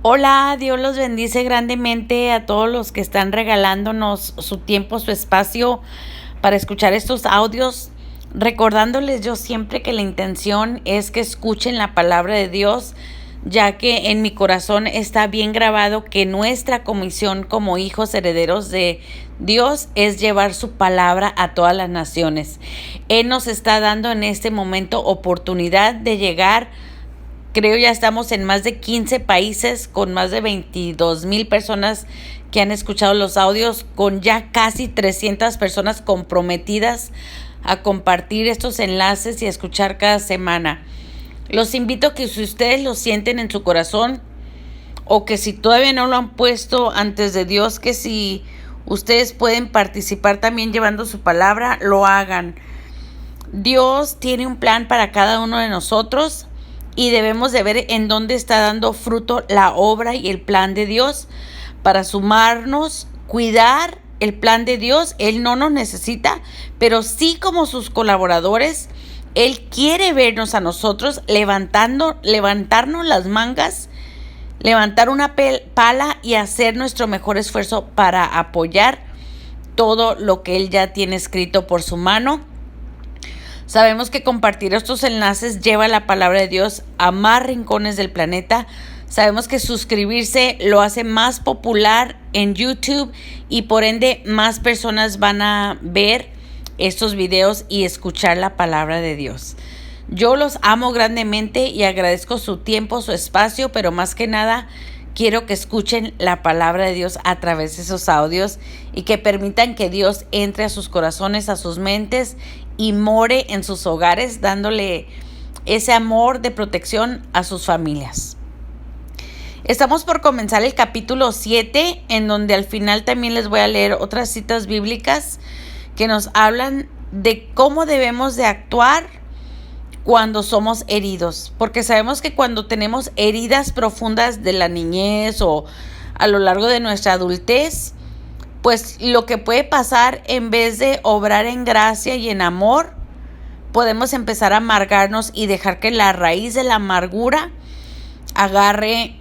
Hola, Dios los bendice grandemente a todos los que están regalándonos su tiempo, su espacio para escuchar estos audios, recordándoles yo siempre que la intención es que escuchen la palabra de Dios, ya que en mi corazón está bien grabado que nuestra comisión como hijos herederos de Dios es llevar su palabra a todas las naciones. Él nos está dando en este momento oportunidad de llegar. Creo ya estamos en más de 15 países con más de 22,000 personas que han escuchado los audios, con ya casi 300 personas comprometidas a compartir estos enlaces y a escuchar cada semana. Los invito a que si ustedes lo sienten en su corazón o que si todavía no lo han puesto antes de Dios, que si ustedes pueden participar también llevando su palabra, lo hagan. Dios tiene un plan para cada uno de nosotros y debemos de ver en dónde está dando fruto la obra y el plan de Dios para sumarnos, cuidar el plan de Dios. Él no nos necesita, pero sí como sus colaboradores, Él quiere vernos a nosotros levantarnos las mangas, levantar una pala y hacer nuestro mejor esfuerzo para apoyar todo lo que Él ya tiene escrito por su mano. Sabemos que compartir estos enlaces lleva la palabra de Dios a más rincones del planeta. Sabemos que suscribirse lo hace más popular en YouTube y por ende más personas van a ver estos videos y escuchar la palabra de Dios. Yo los amo grandemente y agradezco su tiempo, su espacio, pero más que nada quiero que escuchen la palabra de Dios a través de esos audios y que permitan que Dios entre a sus corazones, a sus mentes y more en sus hogares, dándole ese amor de protección a sus familias. Estamos por comenzar el capítulo 7, en donde al final también les voy a leer otras citas bíblicas que nos hablan de cómo debemos de actuar cuando somos heridos, porque sabemos que cuando tenemos heridas profundas de la niñez o a lo largo de nuestra adultez, pues lo que puede pasar, en vez de obrar en gracia y en amor, podemos empezar a amargarnos y dejar que la raíz de la amargura agarre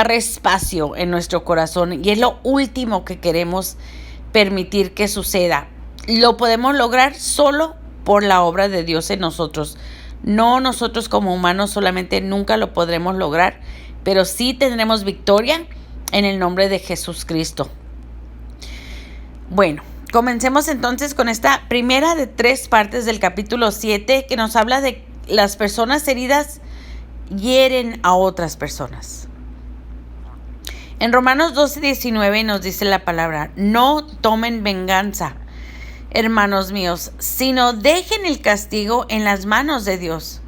espacio en nuestro corazón, y es lo último que queremos permitir que suceda. Lo podemos lograr solo por la obra de Dios en nosotros. No nosotros como humanos solamente nunca lo podremos lograr, pero sí tendremos victoria en el nombre de Jesús Cristo. Bueno, comencemos entonces con esta primera de 3 partes del capítulo 7 que nos habla de las personas heridas hieren a otras personas. En Romanos 12:19 nos dice la palabra: no tomen venganza, hermanos míos, sino dejen el castigo en las manos de Dios,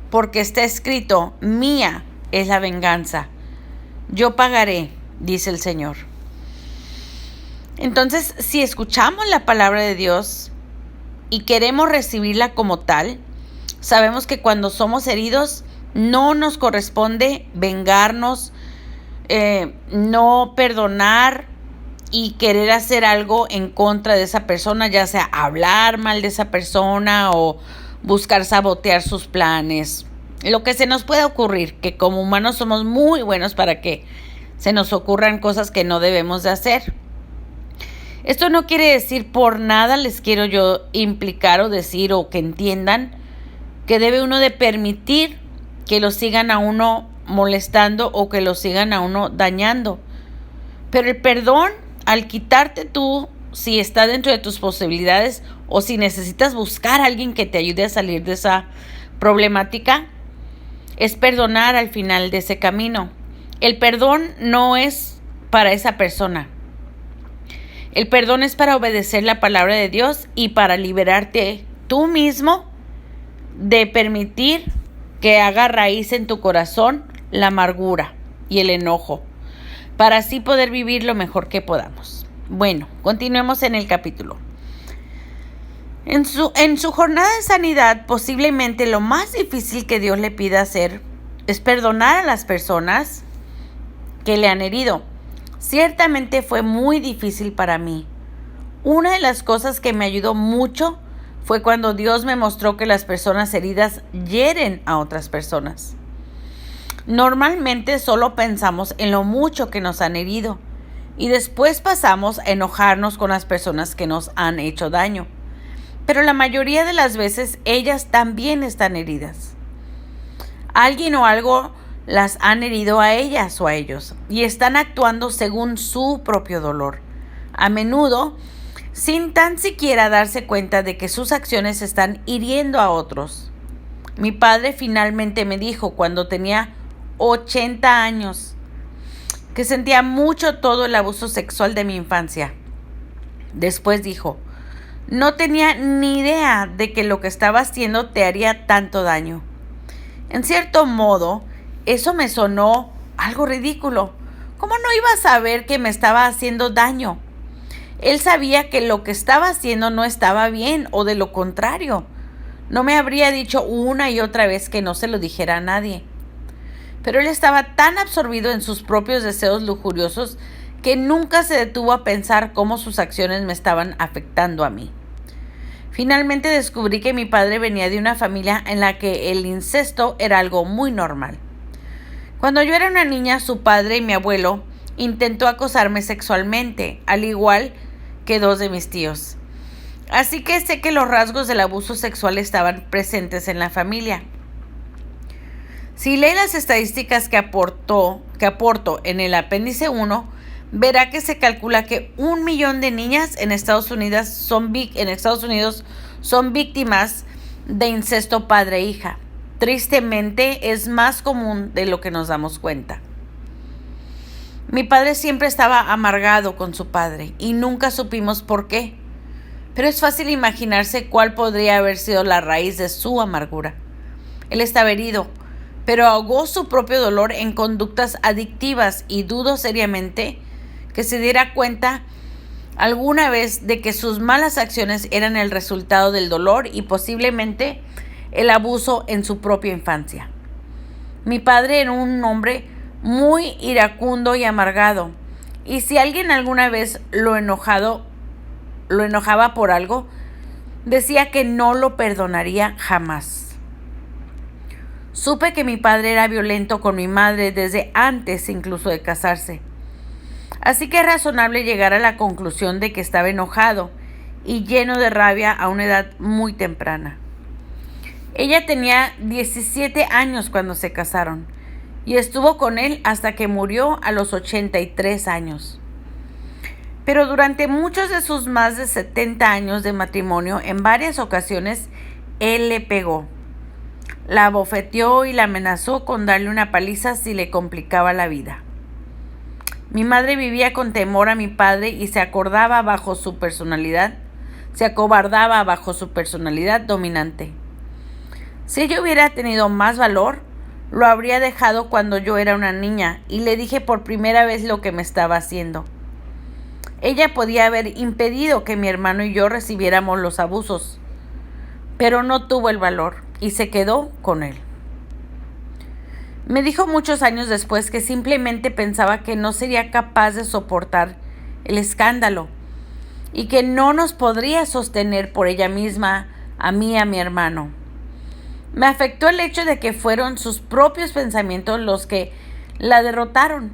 porque está escrito: mía es la venganza, yo pagaré, dice el Señor. Entonces, si escuchamos la palabra de Dios y queremos recibirla como tal, sabemos que cuando somos heridos no nos corresponde vengarnos, no perdonar y querer hacer algo en contra de esa persona, ya sea hablar mal de esa persona o buscar sabotear sus planes. Lo que se nos puede ocurrir, que como humanos somos muy buenos para que se nos ocurran cosas que no debemos de hacer. Esto no quiere decir, por nada les quiero yo implicar o decir o que entiendan que debe uno de permitir que lo sigan a uno molestando o que lo sigan a uno dañando. Pero el perdón, al quitarte tú, si está dentro de tus posibilidades o si necesitas buscar a alguien que te ayude a salir de esa problemática, es perdonar al final de ese camino. El perdón no es para esa persona. El perdón es para obedecer la palabra de Dios y para liberarte tú mismo de permitir que haga raíz en tu corazón la amargura y el enojo, para así poder vivir lo mejor que podamos. Bueno, continuemos en el capítulo. En su jornada de sanidad, posiblemente lo más difícil que Dios le pida hacer es perdonar a las personas que le han herido. Ciertamente fue muy difícil para mí. Una de las cosas que me ayudó mucho fue cuando Dios me mostró que las personas heridas hieren a otras personas. Normalmente solo pensamos en lo mucho que nos han herido y después pasamos a enojarnos con las personas que nos han hecho daño. Pero la mayoría de las veces ellas también están heridas. Alguien o algo las han herido a ellas o a ellos y están actuando según su propio dolor. A menudo, sin tan siquiera darse cuenta de que sus acciones están hiriendo a otros. Mi padre finalmente me dijo cuando tenía 80 años que sentía mucho todo el abuso sexual de mi infancia. Después dijo, no tenía ni idea de que lo que estaba haciendo te haría tanto daño. En cierto modo, eso me sonó algo ridículo. ¿Cómo no iba a saber que me estaba haciendo daño? Él sabía que lo que estaba haciendo no estaba bien, o de lo contrario, no me habría dicho una y otra vez que no se lo dijera a nadie. Pero él estaba tan absorbido en sus propios deseos lujuriosos que nunca se detuvo a pensar cómo sus acciones me estaban afectando a mí. Finalmente descubrí que mi padre venía de una familia en la que el incesto era algo muy normal. Cuando yo era una niña, su padre y mi abuelo intentó acosarme sexualmente, al igual que dos de mis tíos. Así que sé que los rasgos del abuso sexual estaban presentes en la familia. Si lee las estadísticas que aporto en el apéndice 1, verá que se calcula que 1 millón de niñas en Estados Unidos son víctimas de incesto padre-hija. Tristemente, es más común de lo que nos damos cuenta. Mi padre siempre estaba amargado con su padre y nunca supimos por qué. Pero es fácil imaginarse cuál podría haber sido la raíz de su amargura. Él estaba herido, pero ahogó su propio dolor en conductas adictivas y dudo seriamente que se diera cuenta alguna vez de que sus malas acciones eran el resultado del dolor y posiblemente el abuso en su propia infancia. Mi padre era un hombre muy iracundo y amargado, y si alguien alguna vez lo enojaba por algo, decía que no lo perdonaría jamás. Supe que mi padre era violento con mi madre desde antes incluso de casarse. Así que es razonable llegar a la conclusión de que estaba enojado y lleno de rabia a una edad muy temprana. Ella tenía 17 años cuando se casaron y estuvo con él hasta que murió a los 83 años. Pero durante muchos de sus más de 70 años de matrimonio, en varias ocasiones, él le pegó. La abofeteó y la amenazó con darle una paliza si le complicaba la vida. Mi madre vivía con temor a mi padre y se acobardaba bajo su personalidad dominante. Si ella hubiera tenido más valor, lo habría dejado cuando yo era una niña y le dije por primera vez lo que me estaba haciendo. Ella podía haber impedido que mi hermano y yo recibiéramos los abusos, pero no tuvo el valor y se quedó con él. Me dijo muchos años después que simplemente pensaba que no sería capaz de soportar el escándalo y que no nos podría sostener por ella misma, a mí y a mi hermano. Me afectó el hecho de que fueron sus propios pensamientos los que la derrotaron.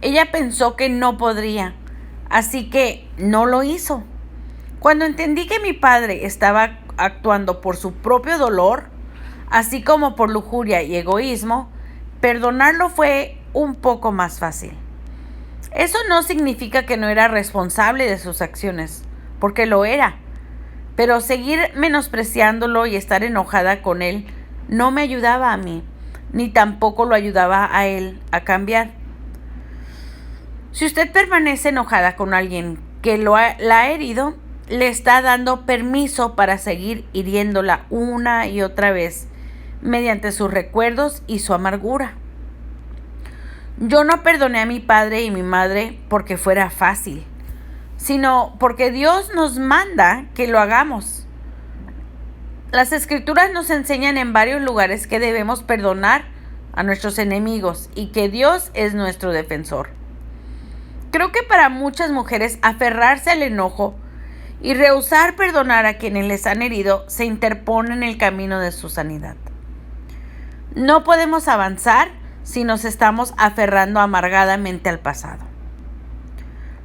Ella pensó que no podría, así que no lo hizo. Cuando entendí que mi padre estaba actuando por su propio dolor, así como por lujuria y egoísmo, perdonarlo fue un poco más fácil. Eso no significa que no era responsable de sus acciones, porque lo era. Pero seguir menospreciándolo y estar enojada con él no me ayudaba a mí, ni tampoco lo ayudaba a él a cambiar. Si usted permanece enojada con alguien que la ha herido, le está dando permiso para seguir hiriéndola una y otra vez mediante sus recuerdos y su amargura. Yo no perdoné a mi padre y mi madre porque fuera fácil, sino porque Dios nos manda que lo hagamos. Las Escrituras nos enseñan en varios lugares que debemos perdonar a nuestros enemigos y que Dios es nuestro defensor. Creo que para muchas mujeres aferrarse al enojo y rehusar perdonar a quienes les han herido se interpone en el camino de su sanidad. No podemos avanzar si nos estamos aferrando amargadamente al pasado.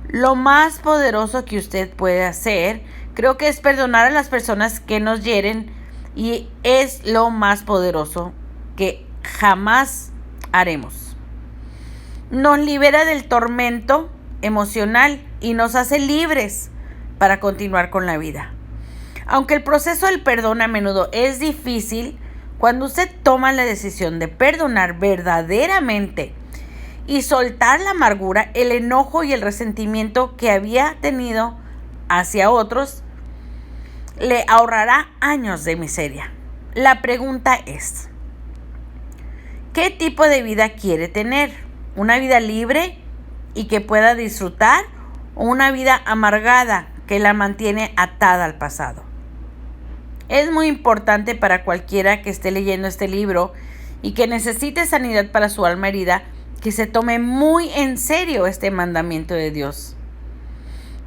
Lo más poderoso que usted puede hacer, creo que es perdonar a las personas que nos hieren, y es lo más poderoso que jamás haremos. Nos libera del tormento emocional y nos hace libres para continuar con la vida. Aunque el proceso del perdón a menudo es difícil, cuando usted toma la decisión de perdonar verdaderamente y soltar la amargura, el enojo y el resentimiento que había tenido hacia otros, le ahorrará años de miseria. La pregunta es, ¿qué tipo de vida quiere tener? ¿Una vida libre y que pueda disfrutar, o una vida amargada que la mantiene atada al pasado? Es muy importante para cualquiera que esté leyendo este libro y que necesite sanidad para su alma herida, que se tome muy en serio este mandamiento de Dios.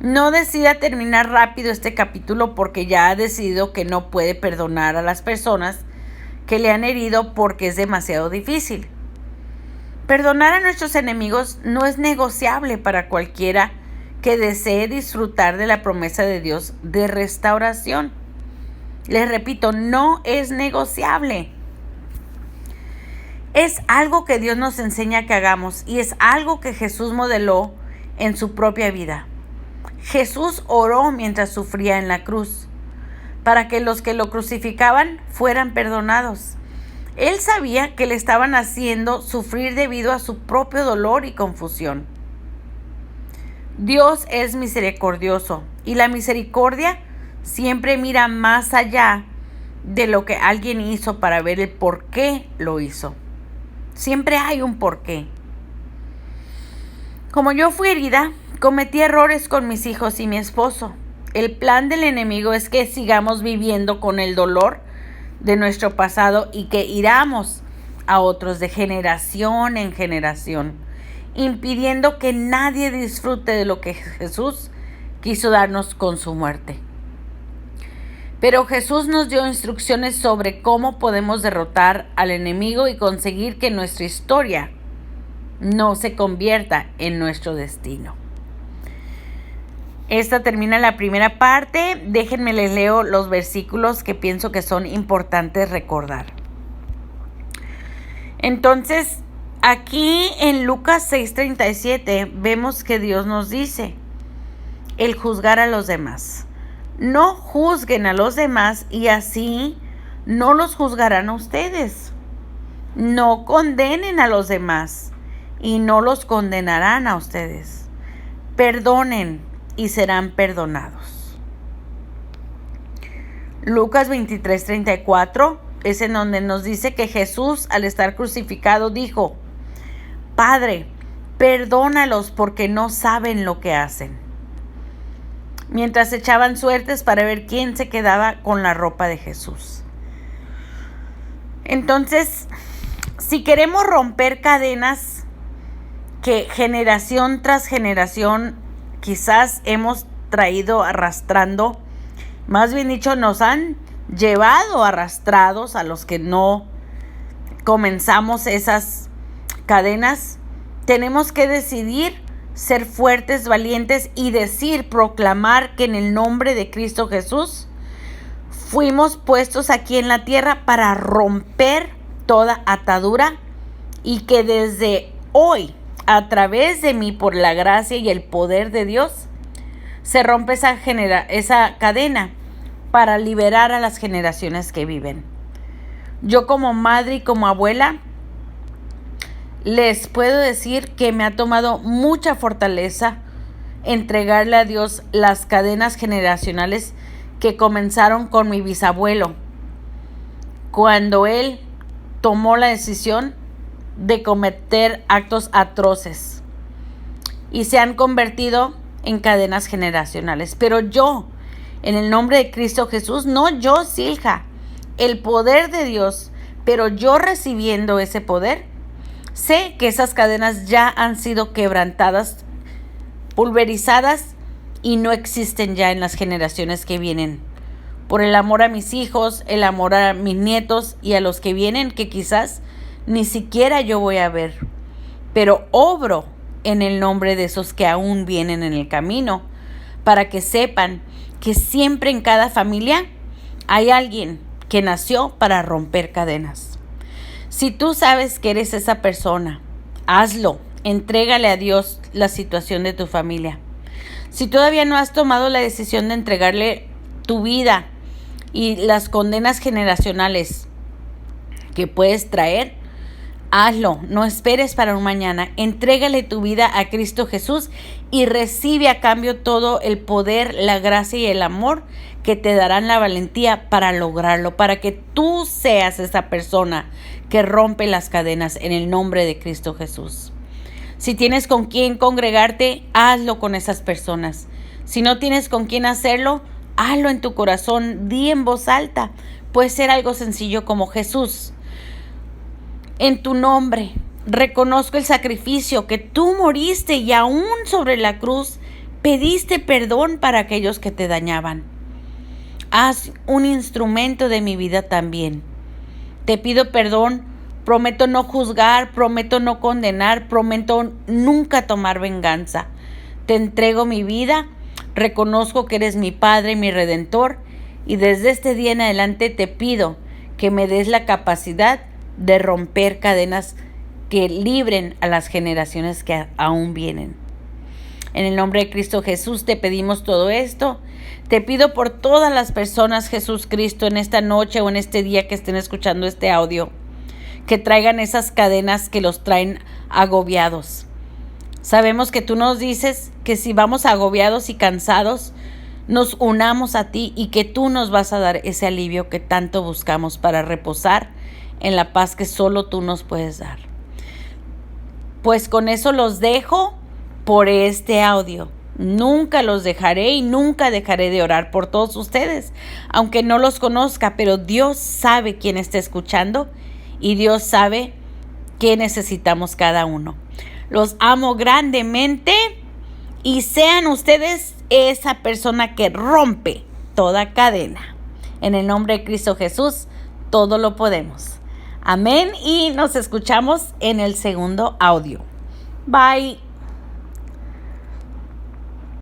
No decida terminar rápido este capítulo porque ya ha decidido que no puede perdonar a las personas que le han herido porque es demasiado difícil. Perdonar a nuestros enemigos no es negociable para cualquiera que desee disfrutar de la promesa de Dios de restauración. Les repito, no es negociable. Es algo que Dios nos enseña que hagamos y es algo que Jesús modeló en su propia vida. Jesús oró mientras sufría en la cruz para que los que lo crucificaban fueran perdonados. Él sabía que le estaban haciendo sufrir debido a su propio dolor y confusión. Dios es misericordioso y la misericordia siempre mira más allá de lo que alguien hizo para ver el por qué lo hizo. Siempre hay un porqué. Como yo fui herida, cometí errores con mis hijos y mi esposo. El plan del enemigo es que sigamos viviendo con el dolor de nuestro pasado y que hiramos a otros de generación en generación, impidiendo que nadie disfrute de lo que Jesús quiso darnos con su muerte. Pero Jesús nos dio instrucciones sobre cómo podemos derrotar al enemigo y conseguir que nuestra historia no se convierta en nuestro destino. Esta termina la primera parte. Déjenme les leo los versículos que pienso que son importantes recordar. Entonces, aquí en Lucas 6:37 vemos que Dios nos dice el juzgar a los demás. No juzguen a los demás y así no los juzgarán a ustedes. No condenen a los demás y no los condenarán a ustedes. Perdonen y serán perdonados. Lucas 23:34 es en donde nos dice que Jesús, al estar crucificado, dijo: Padre, perdónalos porque no saben lo que hacen. Mientras echaban suertes para ver quién se quedaba con la ropa de Jesús. Entonces, si queremos romper cadenas que generación tras generación quizás hemos traído arrastrando, más bien dicho, nos han llevado arrastrados a los que no comenzamos esas cadenas, tenemos que decidir ser fuertes, valientes y proclamar que en el nombre de Cristo Jesús fuimos puestos aquí en la tierra para romper toda atadura y que desde hoy, a través de mí, por la gracia y el poder de Dios, se rompe esa cadena para liberar a las generaciones que viven. Yo como madre y como abuela les puedo decir que me ha tomado mucha fortaleza entregarle a Dios las cadenas generacionales que comenzaron con mi bisabuelo, cuando él tomó la decisión de cometer actos atroces y se han convertido en cadenas generacionales. Pero yo, en el nombre de Cristo Jesús, no yo, Silja, el poder de Dios, pero yo recibiendo ese poder, sé que esas cadenas ya han sido quebrantadas, pulverizadas y no existen ya en las generaciones que vienen. Por el amor a mis hijos, el amor a mis nietos y a los que vienen, que quizás ni siquiera yo voy a ver, pero obro en el nombre de esos que aún vienen en el camino, para que sepan que siempre en cada familia hay alguien que nació para romper cadenas. Si tú sabes que eres esa persona, hazlo. Entrégale a Dios la situación de tu familia. Si todavía no has tomado la decisión de entregarle tu vida y las condenas generacionales que puedes traer, hazlo. No esperes para un mañana. Entrégale tu vida a Cristo Jesús y recibe a cambio todo el poder, la gracia y el amor que te darán la valentía para lograrlo, para que tú seas esa persona que rompe las cadenas en el nombre de Cristo Jesús. Si tienes con quién congregarte, hazlo con esas personas. Si no tienes con quién hacerlo, hazlo en tu corazón, di en voz alta. Puede ser algo sencillo como: Jesús, en tu nombre reconozco el sacrificio que tú moriste y aún sobre la cruz pediste perdón para aquellos que te dañaban. Haz un instrumento de mi vida también. Te pido perdón, prometo no juzgar, prometo no condenar, prometo nunca tomar venganza. Te entrego mi vida, reconozco que eres mi Padre y mi Redentor, y desde este día en adelante te pido que me des la capacidad de romper cadenas que libren a las generaciones que aún vienen. En el nombre de Cristo Jesús te pedimos todo esto. Te pido por todas las personas, Jesús Cristo, en esta noche o en este día que estén escuchando este audio, que traigan esas cadenas que los traen agobiados. Sabemos que tú nos dices que si vamos agobiados y cansados, nos unamos a ti y que tú nos vas a dar ese alivio que tanto buscamos para reposar en la paz que solo tú nos puedes dar. Pues con eso los dejo por este audio. Nunca los dejaré y nunca dejaré de orar por todos ustedes, aunque no los conozca, pero Dios sabe quién está escuchando y Dios sabe qué necesitamos cada uno. Los amo grandemente y sean ustedes esa persona que rompe toda cadena. En el nombre de Cristo Jesús, todo lo podemos. Amén, y nos escuchamos en el segundo audio. Bye.